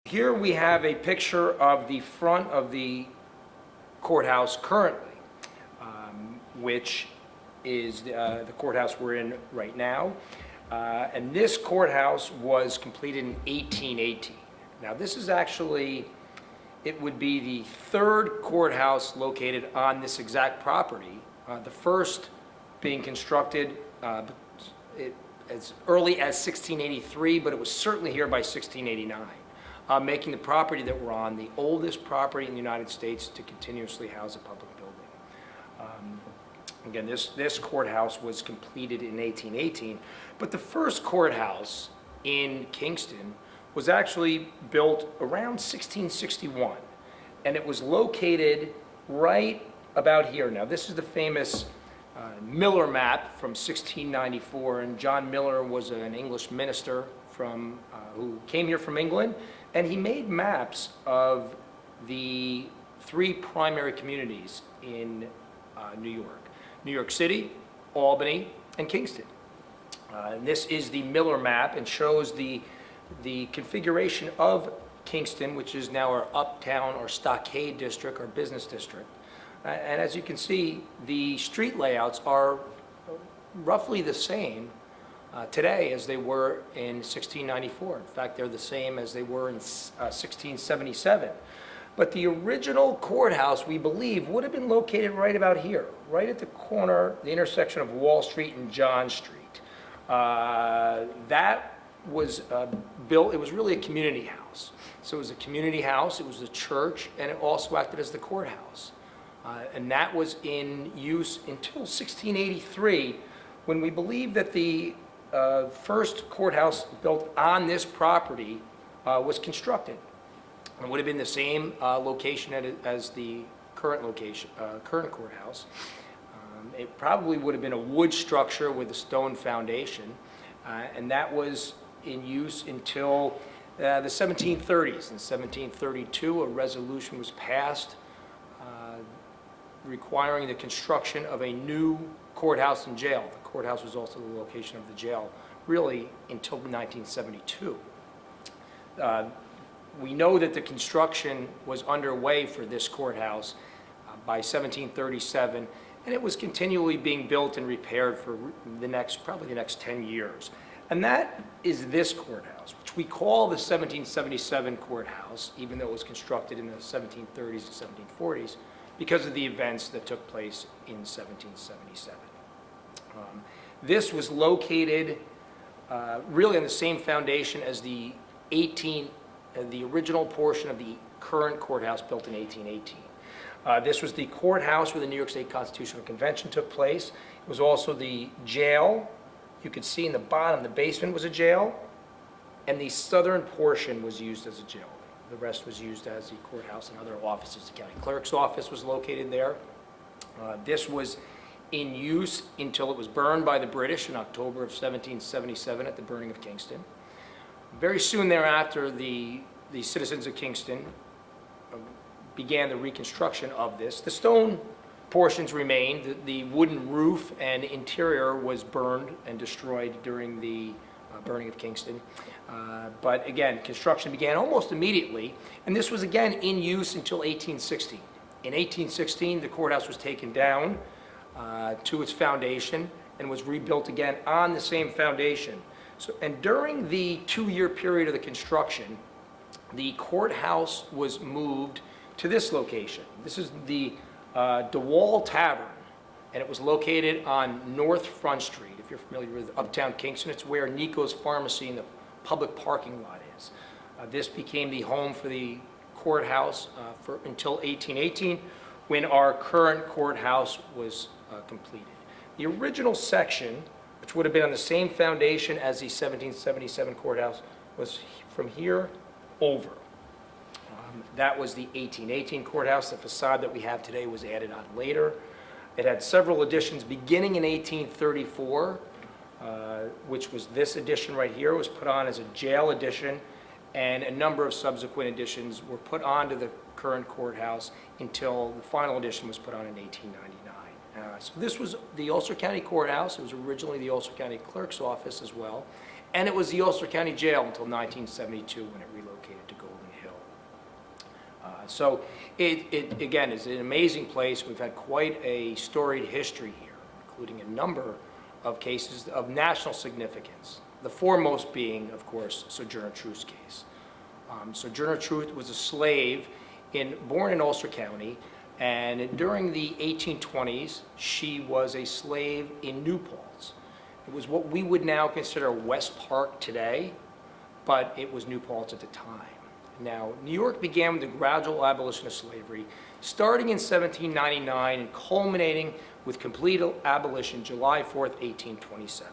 Here we have a picture of the front of the courthouse currently, which is the courthouse we're in right now. And this courthouse was completed in 1818. Now this is actually, it would be the third courthouse located on this exact property. The first being constructed as early as 1683, but it was certainly here by 1689. Making the property that we're on the oldest property in the United States to continuously house a public building. Again, this courthouse was completed in 1818, but the first courthouse in Kingston was actually built around 1661, and it was located right about here. Now, this is the famous Miller map from 1694, and John Miller was an English minister who came here from England, and he made maps of the three primary communities in New York: New York City, Albany, and Kingston. And this is the Miller map and shows the configuration of Kingston, which is now our uptown or stockade district or business district. And as you can see, the street layouts are roughly the same today as they were in 1694. In fact, they're the same as they were in 1677. But the original courthouse, we believe, would have been located right about here, right at the corner, the intersection of Wall Street and John Street. That was built, it was really a community house. So it was a community house, it was a church, and it also acted as the courthouse. And that was in use until 1683, when we believe that the first courthouse built on this property was constructed. It would have been the same location as the current courthouse. It probably would have been a wood structure with a stone foundation, and that was in use until the 1730s. In 1732, a resolution was passed requiring the construction of a new courthouse and jail. The courthouse was also the location of the jail, really until 1972. We know that the construction was underway for this courthouse by 1737, and it was continually being built and repaired for probably the next 10 years. And that is this courthouse, which we call the 1777 courthouse, even though it was constructed in the 1730s and 1740s, because of the events that took place in 1777. This was located really on the same foundation as the original portion of the current courthouse built in 1818. This was the courthouse where the New York State Constitutional Convention took place. It was also the jail. You could see in the bottom, the basement was a jail, and the southern portion was used as a jail. The rest was used as the courthouse and other offices. The county clerk's office was located there. This was in use until it was burned by the British in October of 1777 at the burning of Kingston. Very soon thereafter, the citizens of Kingston began the reconstruction of this. The stone portions remained. The wooden roof and interior was burned and destroyed during the burning of Kingston. But again, construction began almost immediately, and this was again in use until 1816. In 1816, the courthouse was taken down to its foundation and was rebuilt again on the same foundation. And during the 2-year period of the construction, the courthouse was moved to this location. This is the DeWall Tavern, and it was located on North Front Street. If you're familiar with Uptown Kingston, it's where Nico's Pharmacy and the public parking lot is. This became the home for the courthouse until 1818, when our current courthouse was completed. The original section, which would have been on the same foundation as the 1777 courthouse, was from here over. That was the 1818 courthouse. The facade that we have today was added on later. It had several additions beginning in 1834, which was this addition right here. It was put on as a jail addition, and a number of subsequent additions were put onto the current courthouse until the final addition was put on in 1899. So this was the Ulster County Courthouse. It was originally the Ulster County Clerk's office as well, and it was the Ulster County Jail until 1972 when it relocated to Golden Hill. So it again is an amazing place. We've had quite a storied history here, including a number of cases of national significance. The foremost being, of course, Sojourner Truth's case. Sojourner Truth was a slave born in Ulster County, and during the 1820s, she was a slave in New Paltz. It was what we would now consider West Park today, but it was New Paltz at the time. Now, New York began with the gradual abolition of slavery, starting in 1799 and culminating with complete abolition July 4th, 1827.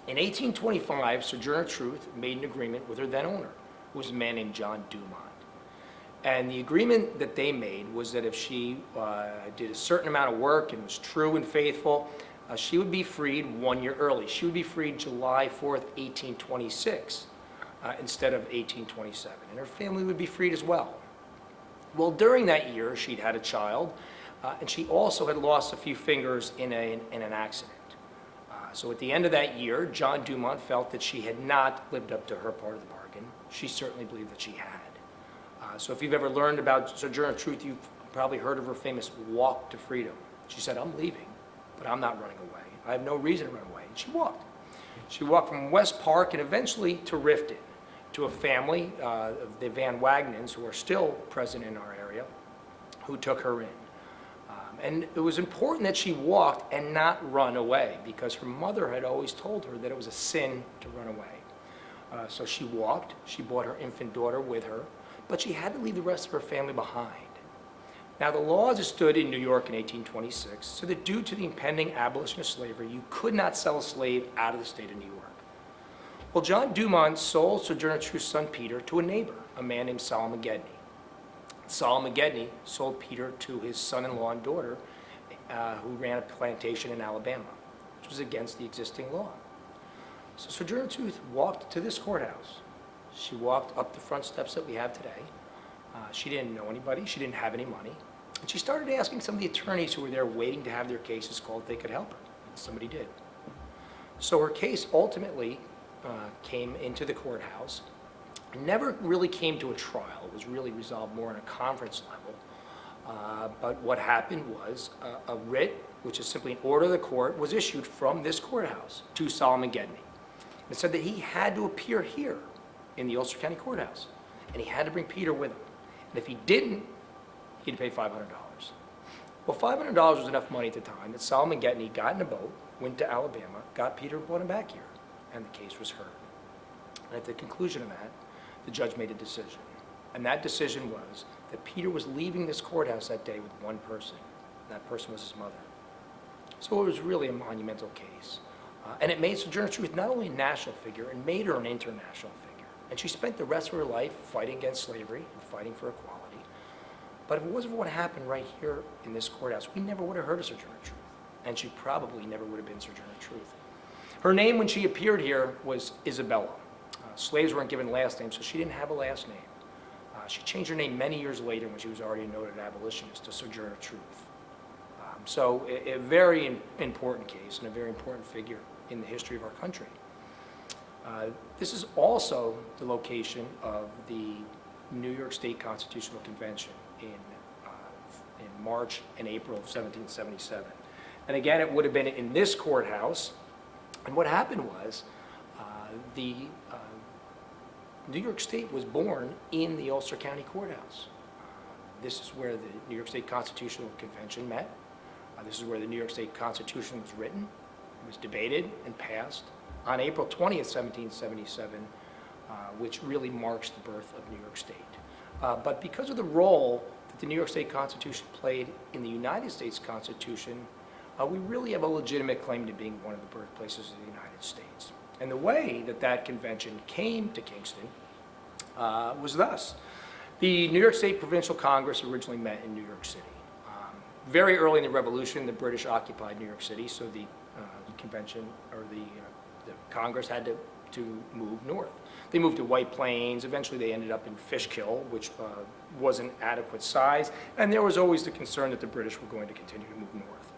In 1825, Sojourner Truth made an agreement with her then owner, who was a man named John Dumont. And the agreement that they made was that if she did a certain amount of work and was true and faithful, she would be freed 1 year early. She would be freed July 4th, 1826. Instead of 1827, and her family would be freed as well. Well, during that year, she'd had a child, and she also had lost a few fingers in an accident. So at the end of that year, John Dumont felt that she had not lived up to her part of the bargain. She certainly believed that she had. So if you've ever learned about Sojourner Truth, you've probably heard of her famous walk to freedom. She said, "I'm leaving, but I'm not running away. I have no reason to run away." And she walked. She walked from West Park and eventually to Riften, to a family of the Van Wagnens, who are still present in our area, who took her in. And it was important that she walked and not run away, because her mother had always told her that it was a sin to run away. So she walked, she brought her infant daughter with her, but she had to leave the rest of her family behind. Now, the laws stood in New York in 1826, so that due to the impending abolition of slavery, you could not sell a slave out of the state of New York. Well, John Dumont sold Sojourner Truth's son Peter to a neighbor, a man named Solomon Gedney. Solomon Gedney sold Peter to his son-in-law and daughter, who ran a plantation in Alabama, which was against the existing law. So Sojourner Truth walked to this courthouse. She walked up the front steps that we have today. She didn't know anybody. She didn't have any money. And she started asking some of the attorneys who were there waiting to have their cases called if they could help her. And somebody did. So her case ultimately came into the courthouse. It never really came to a trial. It was really resolved more on a conference level. But what happened was a writ, which is simply an order of the court, was issued from this courthouse to Solomon Gedney. It said that he had to appear here in the Ulster County Courthouse, and he had to bring Peter with him. And if he didn't, he'd pay $500. Well, $500 was enough money at the time that Solomon Gedney got in a boat, went to Alabama, got Peter, brought him back here, and the case was heard. And at the conclusion of that, the judge made a decision. And that decision was that Peter was leaving this courthouse that day with one person. And that person was his mother. So it was really a monumental case. And it made Sojourner Truth not only a national figure, it made her an international figure. And she spent the rest of her life fighting against slavery and fighting for equality. But if it wasn't for what happened right here in this courthouse, we never would have heard of Sojourner Truth. And she probably never would have been Sojourner Truth. Her name when she appeared here was Isabella. Slaves weren't given last names, so she didn't have a last name. She changed her name many years later when she was already a noted abolitionist to Sojourner Truth. So a very important case and a very important figure in the history of our country. This is also the location of the New York State Constitutional Convention in March and April of 1777. And again, it would have been in this courthouse. And what happened was the New York State was born in the Ulster County Courthouse. This is where the New York State Constitutional Convention met. This is where the New York State Constitution was written, was debated, and passed on April 20th, 1777, which really marks the birth of New York State. But because of the role that the New York State Constitution played in the United States Constitution, we really have a legitimate claim to being one of the birthplaces of the United States. And the way that that convention came to Kingston was thus. The New York State Provincial Congress originally met in New York City. Very early in the Revolution, the British occupied New York City, so the convention, or the Congress had to move north. They moved to White Plains. Eventually they ended up in Fishkill, which wasn't adequate size, and there was always the concern that the British were going to continue to move north.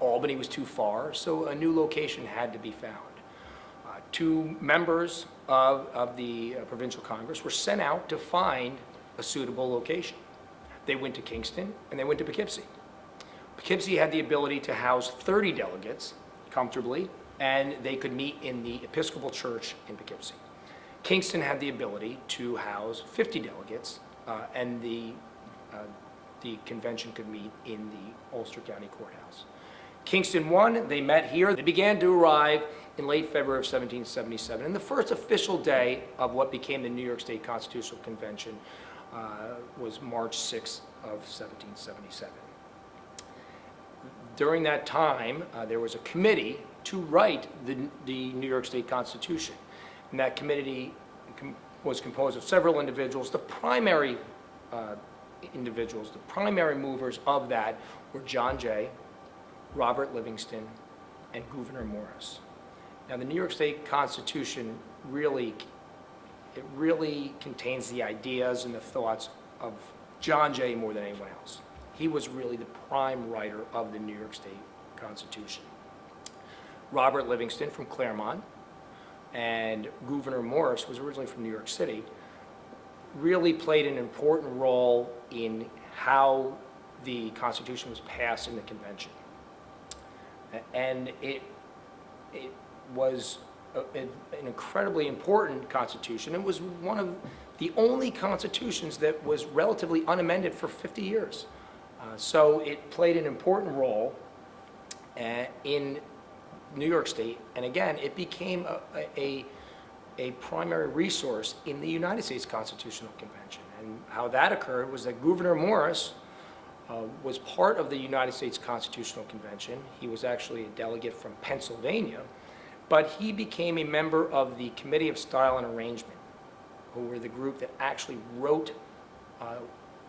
Albany was too far, so a new location had to be found. Two members of the Provincial Congress were sent out to find a suitable location. They went to Kingston and they went to Poughkeepsie. Poughkeepsie had the ability to house 30 delegates comfortably, and they could meet in the Episcopal Church in Poughkeepsie. Kingston had the ability to house 50 delegates, and the convention could meet in the Ulster County Courthouse. Kingston won. They met here. They began to arrive in late February of 1777, and the first official day of what became the New York State Constitutional Convention was March 6th of 1777. During that time, there was a committee to write the New York State Constitution, and that committee was composed of several individuals. The primary individuals, the primary movers of that were John Jay, Robert Livingston, and Gouverneur Morris. Now, the New York State Constitution really contains the ideas and the thoughts of John Jay more than anyone else. He was really the prime writer of the New York State Constitution. Robert Livingston from Claremont and Gouverneur Morris was originally from New York City, really played an important role in how the Constitution was passed in the convention. And it was an incredibly important constitution. It was one of the only constitutions that was relatively unamended for 50 years. So it played an important role in New York State, and again, it became a primary resource in the United States Constitutional Convention. And how that occurred was that Gouverneur Morris was part of the United States Constitutional Convention. He was actually a delegate from Pennsylvania, but he became a member of the Committee of Style and Arrangement, who were the group that actually wrote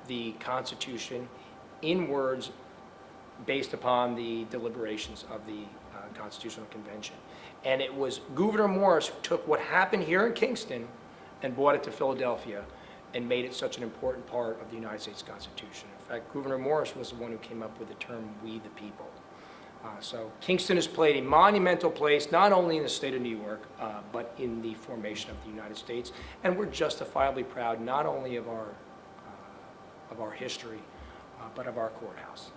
the Constitution in words based upon the deliberations of the Constitutional Convention. And it was Gouverneur Morris who took what happened here in Kingston and brought it to Philadelphia and made it such an important part of the United States Constitution. In fact, Gouverneur Morris was the one who came up with the term "we the people." So Kingston has played a monumental place, not only in the state of New York, but in the formation of the United States. And we're justifiably proud not only of our history, but of our courthouse.